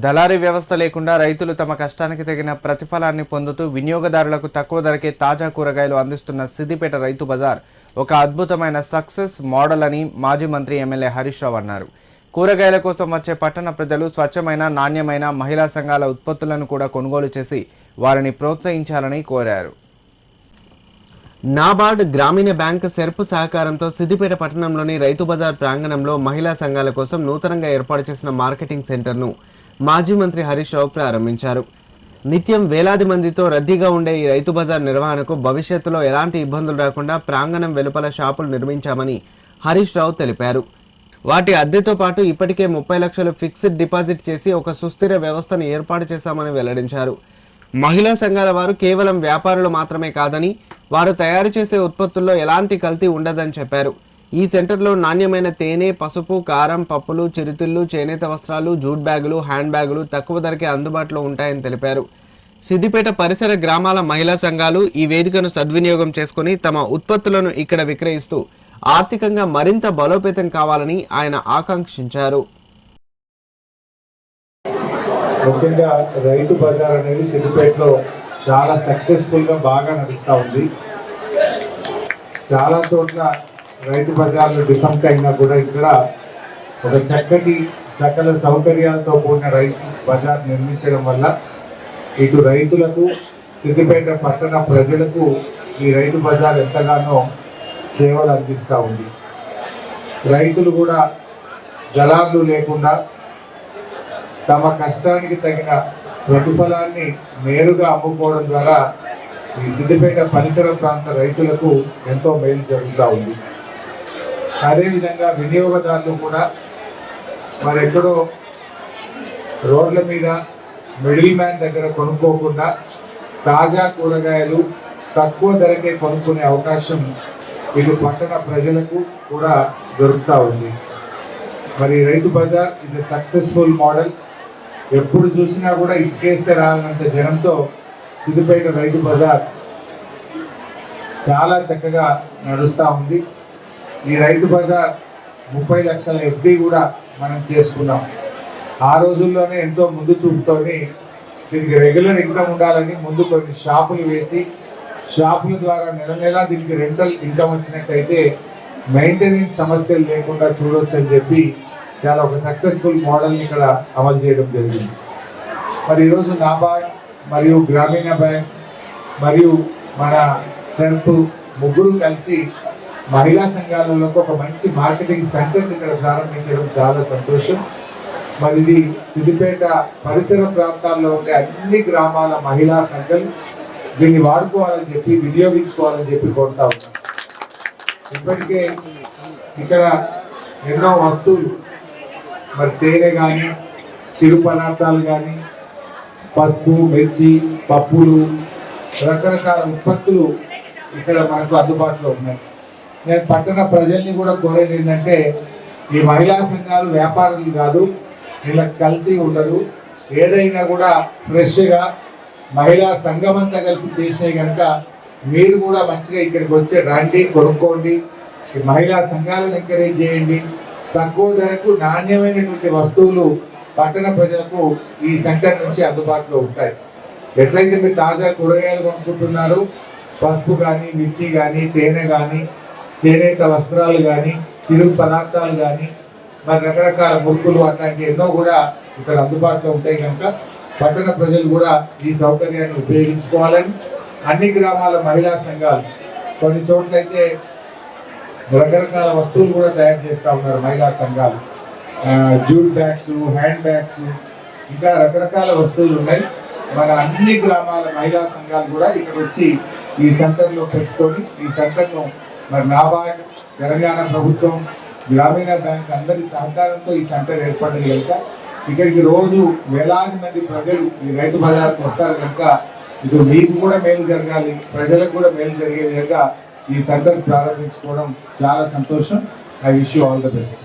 దళారీ వ్యవస్థ లేకుండా రైతులు తమ కష్టానికి తగిన ప్రతిఫలాన్ని పొందుతూ వినియోగదారులకు తక్కువ ధరకే తాజా కూరగాయలు అందిస్తున్న సిద్దిపేట రైతు బజార్ ఒక అద్భుతమైన సక్సెస్ మోడల్ అని మాజీ మంత్రి ఎమ్మెల్యే హరీష్ రావు అన్నారు. కూరగాయల కోసం వచ్చే పట్టణ ప్రజలు స్వచ్ఛమైన, నాణ్యమైన మహిళా సంఘాల ఉత్పత్తులను కూడా కొనుగోలు చేసి వారిని ప్రోత్సహించాలని కోరారు. నాబార్డ్ గ్రామీణ బ్యాంక్ సెర్పు సహకారంతో సిద్దిపేట పట్టణంలోని రైతు బజార్ ప్రాంగణంలో మహిళా సంఘాల కోసం నూతనంగా ఏర్పాటు చేసిన మార్కెటింగ్ సెంటర్ను మాజీ మంత్రి హరీష్ రావు ప్రారంభించారు. నిత్యం వేలాది మందితో రద్దీగా ఉండే ఈ రైతు బజార్ నిర్వహణకు భవిష్యత్తులో ఎలాంటి ఇబ్బందులు రాకుండా ప్రాంగణం వెలుపల షాపులు నిర్మించామని హరీష్ రావు తెలిపారు. వాటి అద్దెతో పాటు ఇప్పటికే 30 లక్షలు ఫిక్స్డ్ డిపాజిట్ చేసి ఒక సుస్థిర వ్యవస్థను ఏర్పాటు చేశామని వెల్లడించారు. మహిళా సంఘాల వారు కేవలం వ్యాపారులు మాత్రమే కాదని, వారు తయారు చేసే ఉత్పత్తుల్లో ఎలాంటి కల్తీ ఉండదని చెప్పారు. ఈ సెంటర్లో నాణ్యమైన తేనె, పసుపు, కారం, పప్పులు, చిరుతిళ్ళు, చేనేత వస్త్రాలు, జూట్ బ్యాగులు, హ్యాండ్ బ్యాగులు తక్కువ ధరకే అందుబాటులో ఉంటాయని తెలిపారు. సిద్దిపేట పరిసర గ్రామాల మహిళా సంఘాలు ఈ వేదికను సద్వినియోగం చేసుకుని తమ ఉత్పత్తులను ఇక్కడ విక్రయిస్తూ ఆర్థికంగా మరింత బలోపేతం కావాలని ఆయన ఆకాంక్షించారు. ముఖ్యంగా రైతు బజార్ అనేది సిద్దిపేటలో చాలా సక్సెస్ఫుల్గా బాగా నడుస్తూ ఉంది. చాలా చోట్ల రైతు బజార్లు డిఫెక్ట్ అయినా కూడా ఇక్కడ ఒక చక్కటి సకల సౌకర్యాలతో కూడిన రైతు బజార్ నిర్మించడం వల్ల ఇటు రైతులకు, సిద్దిపేట పట్టణ ప్రజలకు ఈ రైతు బజార్ ఎంతగానో సేవలు అందిస్తూ ఉంది. రైతులు కూడా దళారులు లేకుండా తమ కష్టానికి తగిన ప్రతిఫలాన్ని నేరుగా అమ్ముకోవడం ద్వారా ఈ సిద్దిపేట పరిసర ప్రాంత రైతులకు ఎంతో మేలు జరుగుతూ ఉంది. అదేవిధంగా వినియోగదారులు కూడా మరెక్కడో రోడ్ల మీద మిడిల్ మ్యాన్ దగ్గర కొనుక్కోకుండా తాజా కూరగాయలు తక్కువ ధరకే కొనుక్కునే అవకాశం ఇటు పట్టణ ప్రజలకు కూడా దొరుకుతూ ఉంది. మరి రైతు బజార్ ఇది సక్సెస్ఫుల్ మోడల్. ఎప్పుడు చూసినా కూడా ఇసుకేస్తే రానంత జనంతో సిద్దిపేట రైతు బజార్ చాలా చక్కగా నడుస్తూ ఉంది. ఈ రైతు బజార్ 30 లక్షల ఎఫ్డి కూడా మనం చేసుకున్నాం. ఆ రోజుల్లోనే ఎంతో ముందు చూపుతోని దీనికి రెగ్యులర్ ఇన్కమ్ ఉండాలని ముందు కొన్ని షాపులు వేసి, షాపుల ద్వారా నెల నెలా దీనికి రెంటల్ ఇన్కమ్ వచ్చినట్టయితే మెయింటెనెన్స్ సమస్యలు లేకుండా చూడవచ్చు అని చెప్పి చాలా ఒక సక్సెస్ఫుల్ మోడల్ని ఇక్కడ అమలు చేయడం జరిగింది. మరి ఈరోజు నాబార్డ్ మరియు గ్రామీణ బ్యాంక్ మరియు మన సెర్ప్ ముగ్గురు కలిసి మహిళా సంఘాలలో ఒక మంచి మార్కెటింగ్ సెంటర్ని ఇక్కడ ప్రారంభించడం చాలా సంతోషం. మరి ఇది సిద్దిపేట పరిసర ప్రాంతాల్లో ఉండే అన్ని గ్రామాల మహిళా సంఘాలు దీన్ని వాడుకోవాలని చెప్పి, వినియోగించుకోవాలని చెప్పి కోరుతా ఉన్నాం. ఇప్పటికే ఇక్కడ ఎన్నో వస్తువులు, మరి తేనె కానీ, చిరు పదార్థాలు కానీ, పసుపు, మిర్చి, పప్పులు, రకరకాల ఉత్పత్తులు ఇక్కడ మనకు అందుబాటులో ఉన్నాయి. నేను పట్టణ ప్రజల్ని కూడా కోరేది ఏంటంటే, ఈ మహిళా సంఘాలు వ్యాపారులు కాదు, వీళ్ళకి కల్తీ ఉండదు. ఏదైనా కూడా ఫ్రెష్గా మహిళా సంఘం అంతా కలిసి చేసినాయి కనుక మీరు కూడా మంచిగా ఇక్కడికి వచ్చే రండి, కొనుక్కోండి. ఈ మహిళా సంఘాలను ఎంకరేజ్ చేయండి. తక్కువ ధరకు నాణ్యమైనటువంటి వస్తువులు పట్టణ ప్రజలకు ఈ సెంటర్ నుంచి అందుబాటులో ఉంటాయి. ఎట్లయితే మీరు తాజా కూరగాయలు కొనుక్కుంటున్నారు, పసుపు కానీ, మిర్చి కానీ, తేనె కానీ, చేనేత వస్త్రాలు కానీ, చిరు పదార్థాలు కానీ, మరి రకరకాల మురుకులు అట్లాంటి ఎన్నో కూడా ఇక్కడ అందుబాటులో ఉంటాయి కనుక పట్టణ ప్రజలు కూడా ఈ సౌకర్యాన్ని ఉపయోగించుకోవాలని అన్ని గ్రామాల మహిళా సంఘాలు, కొన్ని చోట్లయితే రకరకాల వస్తువులు కూడా తయారు చేస్తూ ఉన్నారు మహిళా సంఘాలు. జూట్ బ్యాగ్స్, హ్యాండ్ బ్యాగ్స్, ఇంకా రకరకాల వస్తువులు ఉన్నాయి. మన అన్ని గ్రామాల మహిళా సంఘాలు కూడా ఇక్కడ వచ్చి ఈ సెంటర్లో పెట్టుకొని ఈ సెంటర్ను మరి నాబార్డ్, తెలంగాణ ప్రభుత్వం, గ్రామీణ బ్యాంక్ అందరి సహకారంతో ఈ సెంటర్ ఏర్పడింది కనుక ఇక్కడికి రోజు వేలాది మంది ప్రజలు ఈ రైతు బజార్కి వస్తారు కనుక ఇది మీకు కూడా మేలు జరగాలి, ప్రజలకు కూడా మేలు జరిగే విధంగా ఈ సెంటర్ ప్రారంభించుకోవడం చాలా సంతోషం. I wish you all the best.